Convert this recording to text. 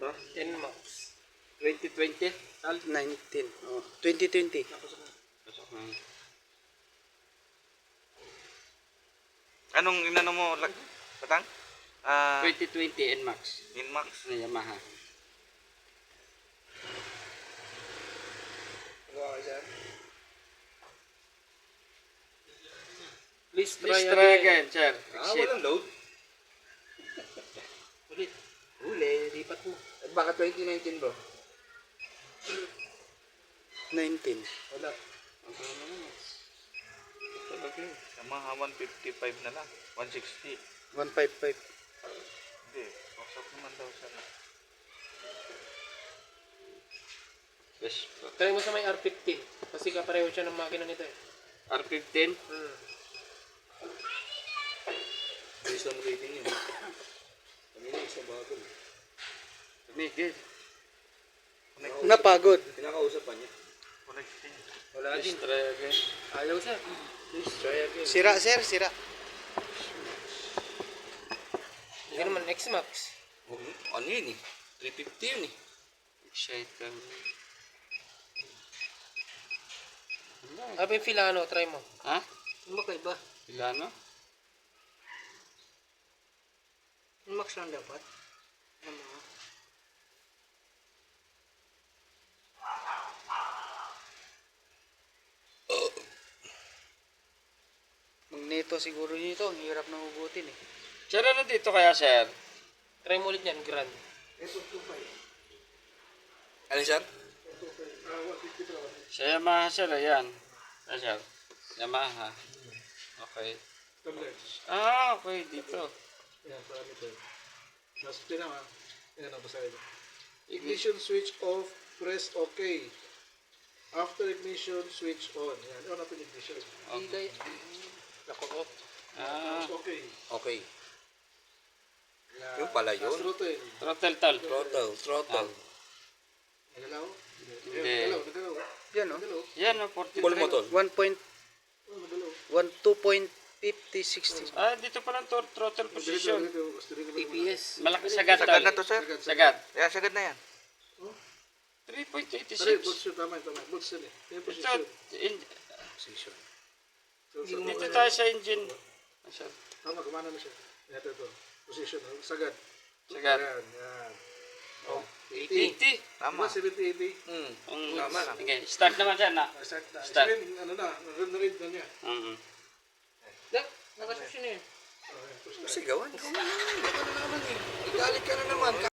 to? NMAX. 2020? Tal? 19. Oh, 2020. Pasok na. Anong inano mo? Patang? 2020 NMAX. Inmax? Na Yamaha. Please try again, sir. Exit. Walang load. Ulit. Uli, lipat mo. At baka 2019 bro? 19. Wala. Ang ano naman. Talaga yun. Yamaha 155 na lang. 160. 155. Hindi. Pasok naman daw siya. Yes. Try mo sa may R15. Kasi kapareho siya ng makina nito eh. R15? Isang rating yun. Kami na isang bago. Tumigil. Napagod. Pinakausap pa niya. Connecting. Wala din. Try again. Ayaw sir. Please try again. Sira, sir, sira. Hindi naman X-Max. Ano yun eh? 350 yun eh. Shite kang. Abi Filano, try mo. Ha? Ano ba kayo ba? Ilano? Max lang dapat. Ano ba? Magneto siguro nito. Ang hirap na hugutin eh. Sir, ano dito kaya sir? Try mo ulit yan, Grand. Ano sir? Sa Yamaha sir, ayan. Ano sir? Yamaha. Okay. Okay, dito. Yan, parameter. Mas tinama. Yan ang basahin. Ignition switch off, press OK. After ignition, switch on. Yan, on natin ignition. Hindi kayo. Nako-off. Tapos OK. Okay. Yan. Yung pala yun? Tapos throttle. Throttle tal. Throttle. Nagalaw? Hindi. Nagalaw. Yan o. Nagalaw. Yan o, 43. Full motor. 1.2.50, Oh, nagalaw. 60. Ah, dito pa lang throttle position. TPS. Malaki sagad Sagad tal. na to sir? Sagad. Yeah, sagad na yan. 3.86. Tari, boots yun. Tama, tama. Boots yun eh. Yung Ito, position. Position. dito tayo sa engine. Tama, gumana na siya. Ito, ito. Position. Sagad. Sagad. Yan, yan. Oh, 80. Tama. Diba 70-80? Tama lang. Okay, start naman siya na. Start na. Start. Sabihin, ano na, na-read na niya. Nakasusyon na yun. Okay, push na. Sigawan. Ikaw na naman eh. Igalit ka na naman.